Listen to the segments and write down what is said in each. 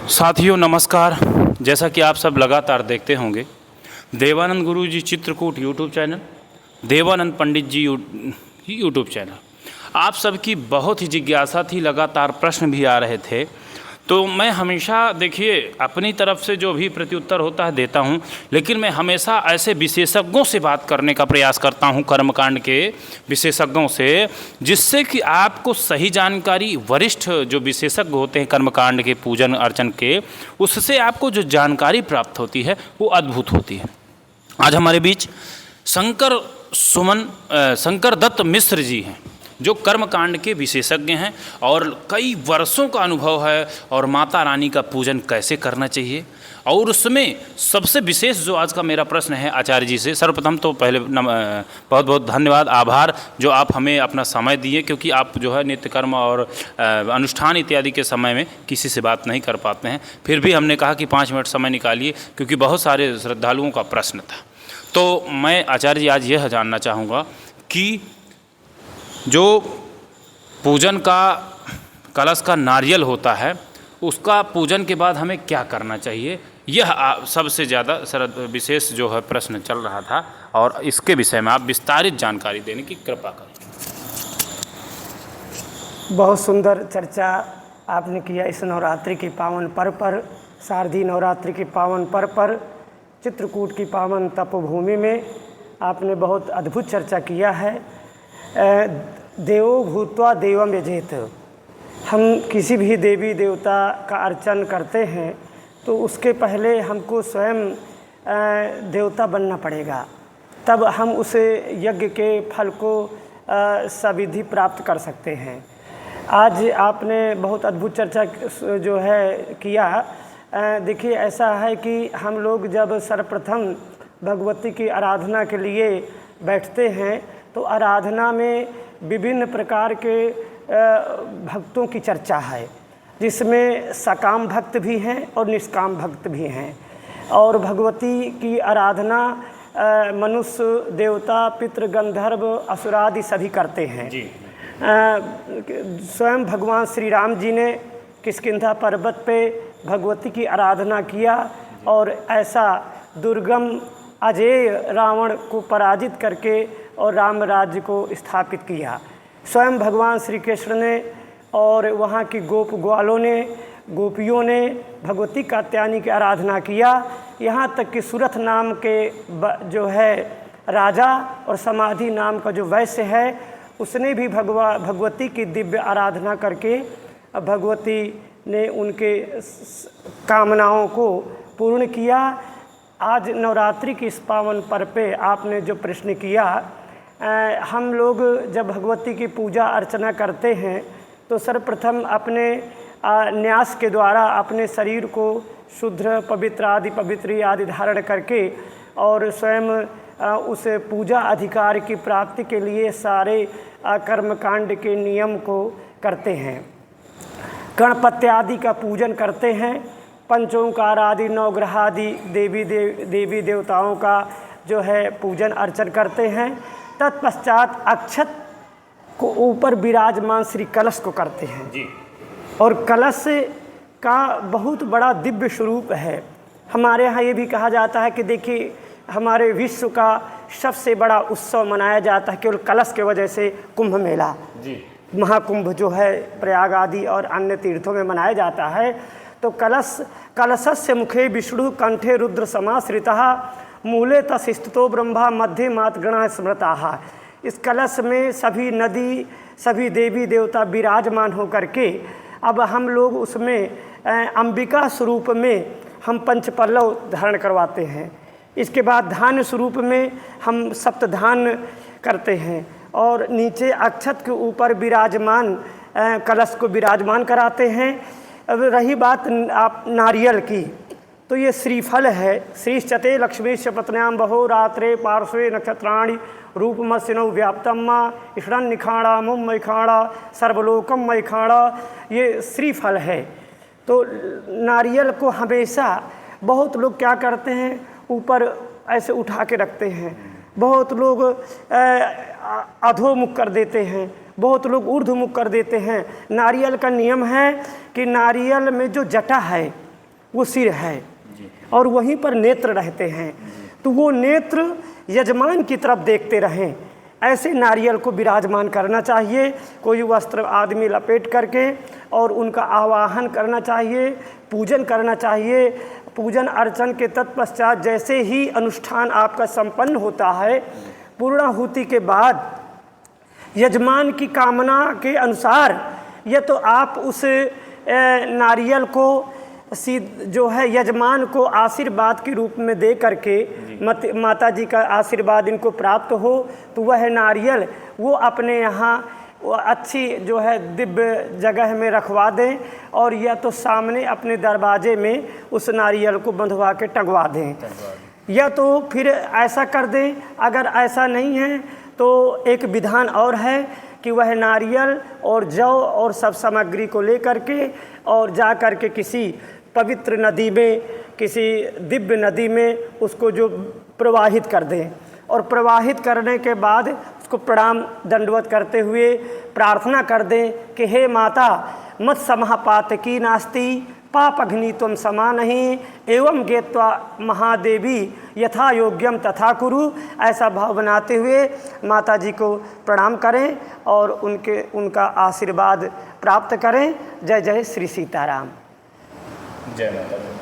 साथियों नमस्कार। जैसा कि आप सब लगातार देखते होंगे, देवानंद गुरु जी चित्रकूट यूट्यूब चैनल, देवानंद पंडित जी यूट्यूब चैनल, आप सबकी बहुत ही जिज्ञासा थी, लगातार प्रश्न भी आ रहे थे। तो मैं हमेशा देखिए अपनी तरफ से जो भी प्रत्युत्तर होता है देता हूँ, लेकिन मैं हमेशा ऐसे विशेषज्ञों से बात करने का प्रयास करता हूँ, कर्मकांड के विशेषज्ञों से, जिससे कि आपको सही जानकारी, वरिष्ठ जो विशेषज्ञ होते हैं कर्मकांड के पूजन अर्चन के, उससे आपको जो जानकारी प्राप्त होती है वो अद्भुत होती है। आज हमारे बीच शंकर दत्त मिश्र जी हैं, जो कर्मकांड के विशेषज्ञ हैं और कई वर्षों का अनुभव है, और माता रानी का पूजन कैसे करना चाहिए। और उसमें सबसे विशेष जो आज का मेरा प्रश्न है आचार्य जी से, सर्वप्रथम तो पहले बहुत बहुत धन्यवाद, आभार जो आप हमें अपना समय दिए, क्योंकि आप जो है नित्य कर्म और अनुष्ठान इत्यादि के समय में किसी से बात नहीं कर पाते हैं। फिर भी हमने कहा कि 5 मिनट समय निकालिए, क्योंकि बहुत सारे श्रद्धालुओं का प्रश्न था। तो मैं आचार्य जी आज यह जानना चाहूँगा कि जो पूजन का कलश का नारियल होता है, उसका पूजन के बाद हमें क्या करना चाहिए, यह सबसे ज़्यादा विशेष जो है प्रश्न चल रहा था, और इसके विषय में आप विस्तारित जानकारी देने की कृपा करें। बहुत सुंदर चर्चा आपने किया इस नवरात्रि के पावन पर्व पर, शारदीय नवरात्रि के पावन पर्व पर, चित्रकूट की पावन तपोभूमि में आपने बहुत अद्भुत चर्चा किया है। देवो भूत्वा देवम यजेत। हम किसी भी देवी देवता का अर्चन करते हैं तो उसके पहले हमको स्वयं देवता बनना पड़ेगा, तब हम उस यज्ञ के फल को सविधि प्राप्त कर सकते हैं। आज आपने बहुत अद्भुत चर्चा जो है किया। देखिए, ऐसा है कि हम लोग जब सर्वप्रथम भगवती की आराधना के लिए बैठते हैं तो आराधना में विभिन्न प्रकार के भक्तों की चर्चा है, जिसमें सकाम भक्त भी हैं और निष्काम भक्त भी हैं। और भगवती की आराधना मनुष्य, देवता, पितृ, गंधर्व, असुरादि सभी करते हैं। स्वयं भगवान श्री राम जी ने किष्किंधा पर्वत पे भगवती की आराधना किया, और ऐसा दुर्गम अजेय रावण को पराजित करके और राम राज्य को स्थापित किया। स्वयं भगवान श्री कृष्ण ने और वहाँ की गोप ग्वालों ने, गोपियों ने भगवती कात्यायनी की आराधना किया। यहाँ तक कि सुरथ नाम के जो है राजा और समाधि नाम का जो वैश्य है, उसने भी भगवती की दिव्य आराधना करके भगवती ने उनके कामनाओं को पूर्ण किया। आज नवरात्रि की इस पावन पर्व पे आपने जो प्रश्न किया, हम लोग जब भगवती की पूजा अर्चना करते हैं तो सर्वप्रथम अपने न्यास के द्वारा अपने शरीर को शुद्ध पवित्र आदि धारण करके और स्वयं उस पूजा अधिकार की प्राप्ति के लिए सारे कर्मकांड के नियम को करते हैं। गणपति आदि का पूजन करते हैं, पंचोंकार आदि, नवग्रह आदि देवी देवताओं का जो है पूजन अर्चन करते हैं। तत्पश्चात अक्षत को ऊपर विराजमान श्री कलश को करते हैं जी। और कलश का बहुत बड़ा दिव्य स्वरूप है। हमारे यहाँ ये भी कहा जाता है कि देखिए, हमारे विश्व का सबसे बड़ा उत्सव मनाया जाता है केवल कलश के वजह से, कुंभ मेला जी। महाकुंभ जो है प्रयाग आदि और अन्य तीर्थों में मनाया जाता है। तो कलशस्य मुखे विष्णु कंठे रुद्र समाश्रितः मूले तस्थितो ब्रह्मा मध्य मातगणा स्मृता। इस कलश में सभी नदी, सभी देवी देवता विराजमान होकर के अब हम लोग उसमें अंबिका स्वरूप में हम पंचपल्लव धारण करवाते हैं। इसके बाद धान्य स्वरूप में हम सप्तधान करते हैं, और नीचे अक्षत के ऊपर विराजमान कलश को विराजमान कराते हैं। अब रही बात आप नारियल की, तो ये श्रीफल है। श्रीश्चते लक्ष्मीश्च पत्न्याम बहो रात्रे पार्श्वे नक्षत्राणि रूपमस्यनौ व्याप्तम ईषण निखाड़ा मुम मैखाड़ा सर्वलोकम मैखाड़ा, ये श्रीफल है। तो नारियल को हमेशा बहुत लोग क्या करते हैं, ऊपर ऐसे उठा के रखते हैं, बहुत लोग अधोमुख कर देते हैं, बहुत लोग ऊर्ध्वमुख कर देते हैं। नारियल का नियम है कि नारियल में जो जटा है वो सिर है और वहीं पर नेत्र रहते हैं, तो वो नेत्र यजमान की तरफ देखते रहें। ऐसे नारियल को विराजमान करना चाहिए, कोई वस्त्र आदमी लपेट करके, और उनका आवाहन करना चाहिए, पूजन करना चाहिए। पूजन अर्चन के तत्पश्चात जैसे ही अनुष्ठान आपका संपन्न होता है, पूर्णाहुति के बाद यजमान की कामना के अनुसार या तो आप उस नारियल को जो है यजमान को आशीर्वाद के रूप में दे करके माता जी का आशीर्वाद इनको प्राप्त हो, तो वह नारियल वो अपने यहाँ वो अच्छी जो है दिव्य जगह में रखवा दें, और या तो सामने अपने दरवाजे में उस नारियल को बंधवा के टंगवा दें, या तो फिर ऐसा कर दें। अगर ऐसा नहीं है तो एक विधान और है कि वह नारियल और जौ और सब सामग्री को लेकर के और जा कर के किसी पवित्र नदी में, किसी दिव्य नदी में उसको जो प्रवाहित कर दें, और प्रवाहित करने के बाद उसको प्रणाम दंडवत करते हुए प्रार्थना कर दें कि हे माता, मत समापातकी नास्ति पाप अग्नि तुम समा नहीं, एवं गेत्वा महादेवी यथा योग्यम तथा कुरु। ऐसा भाव बनाते हुए माता जी को प्रणाम करें और उनका आशीर्वाद प्राप्त करें। जय जय श्री सीताराम। जय माता दी।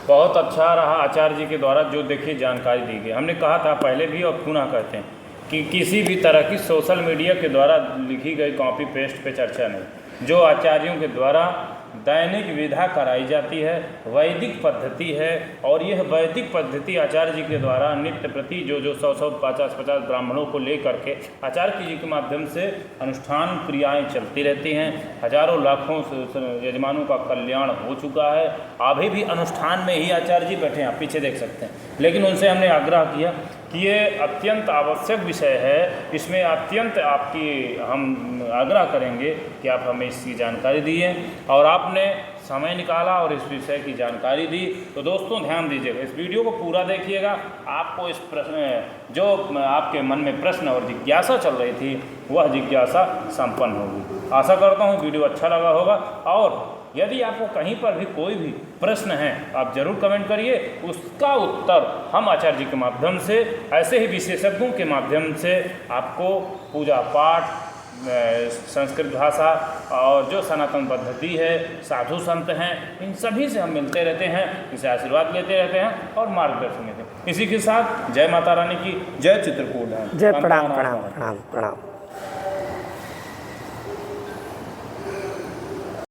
बहुत अच्छा रहा आचार्य जी के द्वारा जो देखिए जानकारी दी गई। हमने कहा था पहले भी और पुनः कहते हैं कि किसी भी तरह की सोशल मीडिया के द्वारा लिखी गई कॉपी पेस्ट पे चर्चा नहीं। जो आचार्यों के द्वारा दैनिक विधा कराई जाती है, वैदिक पद्धति है, और यह वैदिक पद्धति आचार्य जी के द्वारा नित्य प्रति जो 100 50 ब्राह्मणों को लेकर के आचार्य जी के माध्यम से अनुष्ठान क्रियाएं चलती रहती हैं। हजारों लाखों यजमानों का कल्याण हो चुका है। अभी भी अनुष्ठान में ही आचार्य जी बैठे हैं, आप पीछे देख सकते हैं। लेकिन उनसे हमने आग्रह किया कि ये अत्यंत आवश्यक विषय है, इसमें अत्यंत आपकी हम आग्रह करेंगे कि आप हमें इसकी जानकारी दिए, और आपने समय निकाला और इस विषय की जानकारी दी। तो दोस्तों ध्यान दीजिएगा, इस वीडियो को पूरा देखिएगा। आपको इस प्रश्न जो आपके मन में प्रश्न और जिज्ञासा चल रही थी वह जिज्ञासा संपन्न होगी। आशा करता हूँ वीडियो अच्छा लगा होगा, और यदि आपको कहीं पर भी कोई भी प्रश्न है आप ज़रूर कमेंट करिए, उसका उत्तर हम आचार्य जी के माध्यम से, ऐसे ही विशेषज्ञों के माध्यम से आपको पूजा पाठ, संस्कृत भाषा और जो सनातन पद्धति है, साधु संत हैं, इन सभी से हम मिलते रहते हैं, इनसे आशीर्वाद लेते रहते हैं और मार्गदर्शन देते हैं। इसी के साथ जय माता रानी की जय, चित्रकूट है, जय। प्रणाम प्रणाम प्रणाम प्रणाम।